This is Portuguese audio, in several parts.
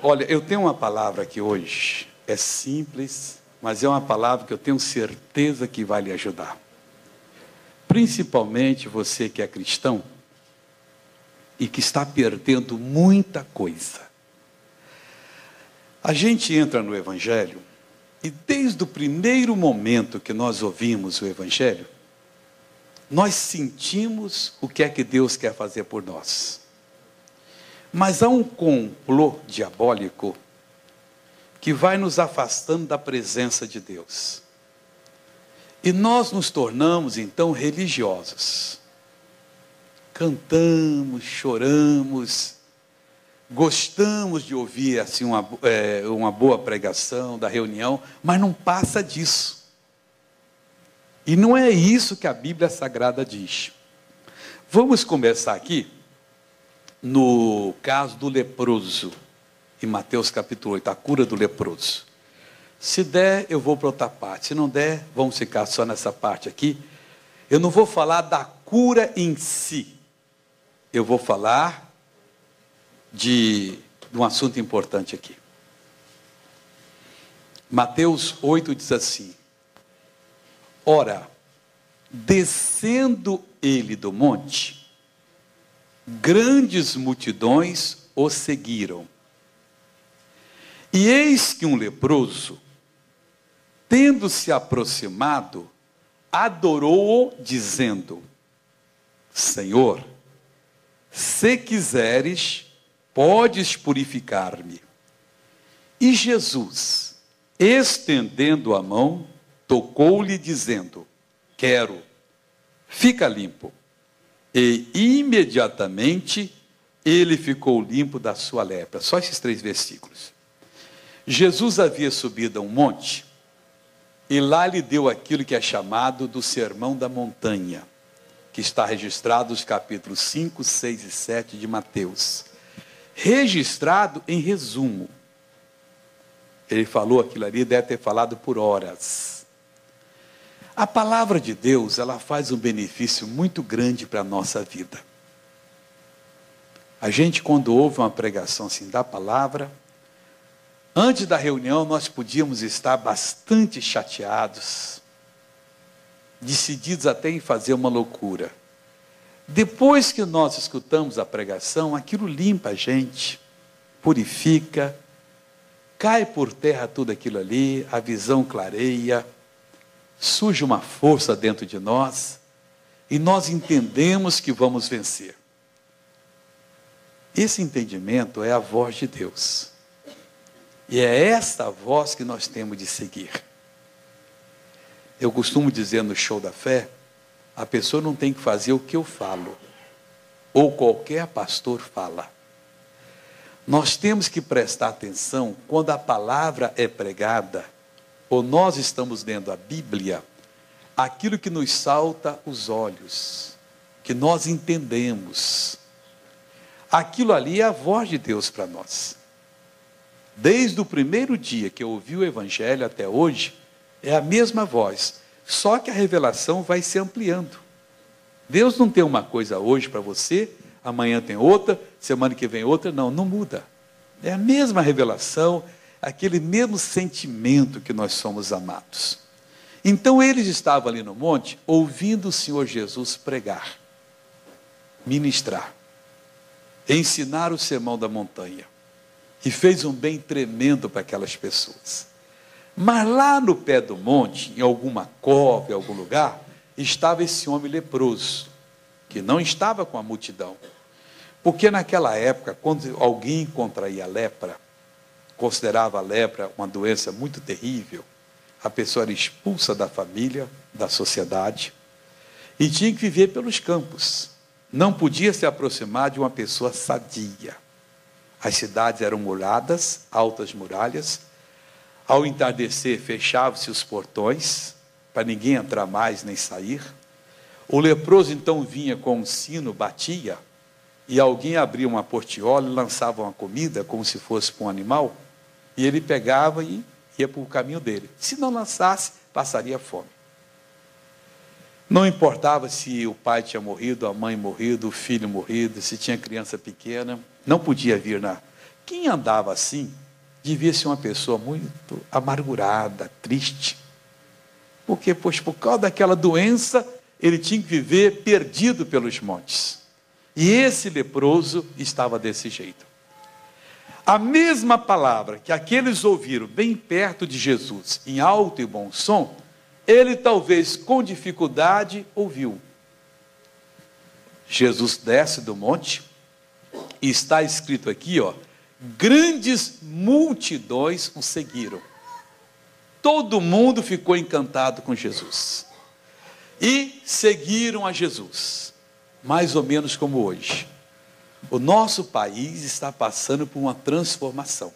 Olha, eu tenho uma palavra aqui hoje, é simples, mas é uma palavra que eu tenho certeza que vai lhe ajudar. Principalmente você que é cristão e que está perdendo muita coisa. A gente entra no Evangelho e desde o primeiro momento que nós ouvimos o Evangelho, nós sentimos o que é que Deus quer fazer por nós. Mas há um complô diabólico que vai nos afastando da presença de Deus. E nós nos tornamos, então, religiosos. Cantamos, choramos, gostamos de ouvir assim, uma boa pregação da reunião, mas não passa disso. E não é isso que a Bíblia Sagrada diz. Vamos começar aqui no caso do leproso, em Mateus capítulo 8, a cura do leproso. Se der, eu vou para outra parte. Se não der, vamos ficar só nessa parte aqui. Eu não vou falar da cura em si. Eu vou falar de um assunto importante aqui. Mateus 8 diz assim: ora, descendo ele do monte, grandes multidões o seguiram. E eis que um leproso, tendo-se aproximado, adorou-o, dizendo: Senhor, se quiseres, podes purificar-me. E Jesus, estendendo a mão, tocou-lhe, dizendo: quero, fica limpo. E imediatamente ele ficou limpo da sua lepra. Só esses 3 versículos. Jesus havia subido a um monte e lá lhe deu aquilo que é chamado do Sermão da Montanha, que está registrado nos capítulos 5, 6 e 7 de Mateus. Registrado em resumo. Ele falou aquilo ali, deve ter falado por horas. A palavra de Deus, ela faz um benefício muito grande para a nossa vida. A gente, quando ouve uma pregação assim da palavra, antes da reunião nós podíamos estar bastante chateados, decididos até em fazer uma loucura. Depois que nós escutamos a pregação, aquilo limpa a gente, purifica, cai por terra tudo aquilo ali, a visão clareia, surge uma força dentro de nós, e nós entendemos que vamos vencer. Esse entendimento é a voz de Deus. E é esta voz que nós temos de seguir. Eu costumo dizer no show da fé, a pessoa não tem que fazer o que eu falo, ou qualquer pastor fala. Nós temos que prestar atenção quando a palavra é pregada, ou nós estamos lendo a Bíblia, aquilo que nos salta os olhos, que nós entendemos. Aquilo ali é a voz de Deus para nós. Desde o primeiro dia que eu ouvi o Evangelho até hoje, é a mesma voz, só que a revelação vai se ampliando. Deus não tem uma coisa hoje para você, amanhã tem outra, semana que vem outra, não muda. É a mesma revelação, aquele mesmo sentimento que nós somos amados. Então eles estavam ali no monte, ouvindo o Senhor Jesus pregar, ministrar, ensinar o sermão da montanha. E fez um bem tremendo para aquelas pessoas. Mas lá no pé do monte, em alguma cova, em algum lugar, estava esse homem leproso, que não estava com a multidão. Porque naquela época, quando alguém contraía a lepra, considerava a lepra uma doença muito terrível, a pessoa era expulsa da família, da sociedade, e tinha que viver pelos campos. Não podia se aproximar de uma pessoa sadia. As cidades eram muradas, altas muralhas. Ao entardecer, fechavam-se os portões, para ninguém entrar mais nem sair. O leproso então vinha com um sino, batia, e alguém abria uma portiola e lançava uma comida, como se fosse para um animal, e ele pegava e ia para o caminho dele. Se não lançasse, passaria fome. Não importava se o pai tinha morrido, a mãe morrido, o filho morrido, se tinha criança pequena, não podia vir Quem andava assim devia ser uma pessoa muito amargurada, triste. Porque, pois, por causa daquela doença, ele tinha que viver perdido pelos montes. E esse leproso estava desse jeito. A mesma palavra que aqueles ouviram bem perto de Jesus, em alto e bom som, ele talvez com dificuldade ouviu. Jesus desce do monte, e está escrito aqui, grandes multidões o seguiram. Todo mundo ficou encantado com Jesus. E seguiram a Jesus, mais ou menos como hoje. O nosso país está passando por uma transformação.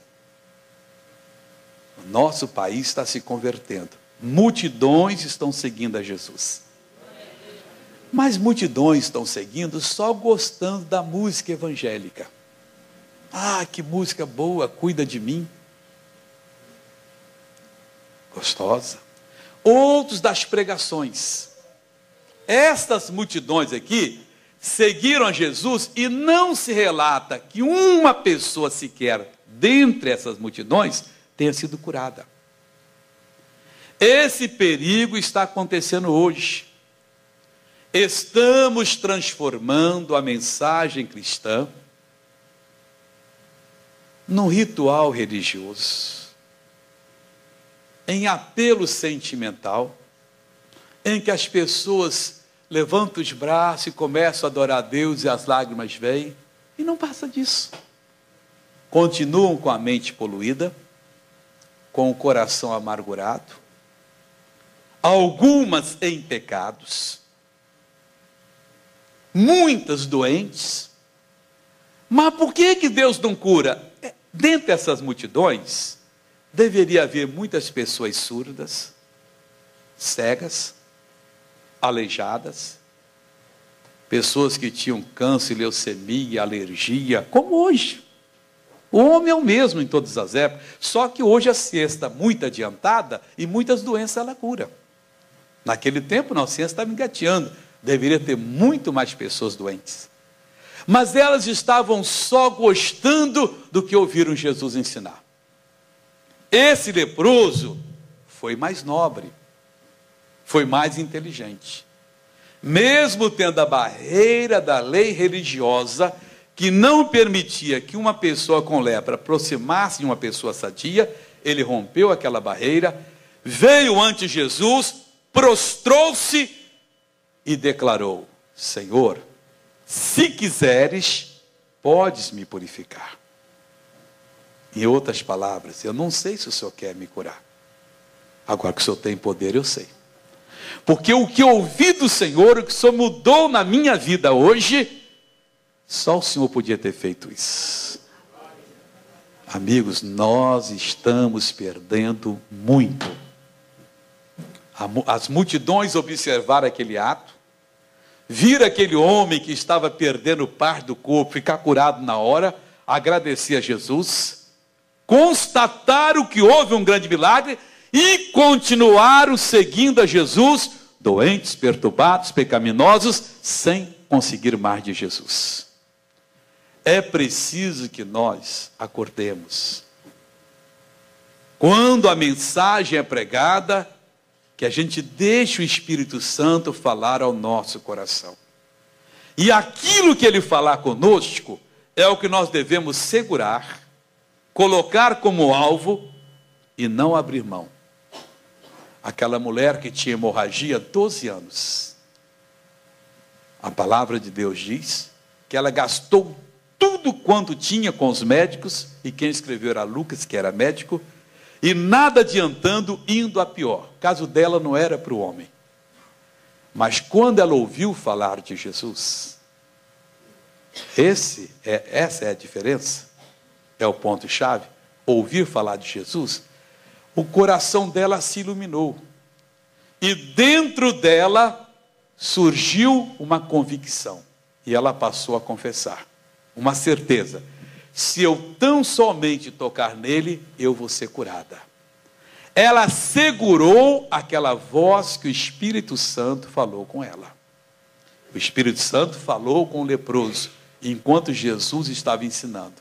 O nosso país está se convertendo. Multidões estão seguindo a Jesus. Mas multidões estão seguindo só gostando da música evangélica. Ah, que música boa, cuida de mim. Gostosa. Outros das pregações. Estas multidões aqui seguiram a Jesus e não se relata que uma pessoa sequer, dentre essas multidões, tenha sido curada. Esse perigo está acontecendo hoje. Estamos transformando a mensagem cristã num ritual religioso, em apelo sentimental, em que as pessoas levantam os braços e começam a adorar a Deus e as lágrimas vêm, e não passa disso. Continuam com a mente poluída, com o coração amargurado, algumas em pecados, muitas doentes. Mas por que Deus não cura? Dentre essas multidões, deveria haver muitas pessoas surdas, cegas, aleijadas, pessoas que tinham câncer, leucemia, alergia, como hoje. O homem é o mesmo em todas as épocas, só que hoje a ciência está muito adiantada e muitas doenças ela cura. Naquele tempo, não, a ciência estava engateando, deveria ter muito mais pessoas doentes. Mas elas estavam só gostando do que ouviram Jesus ensinar. Esse leproso foi mais nobre, foi mais inteligente. Mesmo tendo a barreira da lei religiosa, que não permitia que uma pessoa com lepra aproximasse de uma pessoa sadia, ele rompeu aquela barreira, veio ante Jesus, prostrou-se e declarou: Senhor, se quiseres, podes me purificar. Em outras palavras, eu não sei se o Senhor quer me curar. Agora que o Senhor tem poder, eu sei. Porque o que eu ouvi do Senhor, o que o Senhor mudou na minha vida hoje, só o Senhor podia ter feito isso. Amigos, nós estamos perdendo muito. As multidões observaram aquele ato, viram aquele homem que estava perdendo parte do corpo, ficar curado na hora, agradecer a Jesus, constataram que houve um grande milagre e continuaram seguindo a Jesus, doentes, perturbados, pecaminosos, sem conseguir mais de Jesus. É preciso que nós acordemos. Quando a mensagem é pregada, que a gente deixe o Espírito Santo falar ao nosso coração. E aquilo que ele falar conosco é o que nós devemos segurar, colocar como alvo e não abrir mão. Aquela mulher que tinha hemorragia há 12 anos. A palavra de Deus diz que ela gastou tudo quanto tinha com os médicos, e quem escreveu era Lucas, que era médico, e nada adiantando, indo a pior. O caso dela não era para o homem. Mas quando ela ouviu falar de Jesus, essa é a diferença, é o ponto-chave, ouvir falar de Jesus, o coração dela se iluminou. E dentro dela surgiu uma convicção. E ela passou a confessar. Uma certeza. Se eu tão somente tocar nele, eu vou ser curada. Ela segurou aquela voz que o Espírito Santo falou com ela. O Espírito Santo falou com o leproso, enquanto Jesus estava ensinando.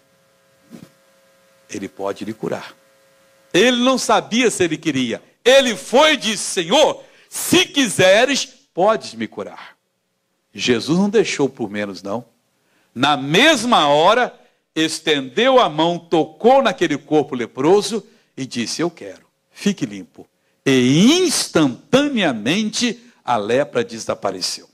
Ele pode lhe curar. Ele não sabia se ele queria. Ele foi e disse: Senhor, se quiseres, podes me curar. Jesus não deixou por menos, não. Na mesma hora, estendeu a mão, tocou naquele corpo leproso e disse: eu quero, fique limpo. E instantaneamente a lepra desapareceu.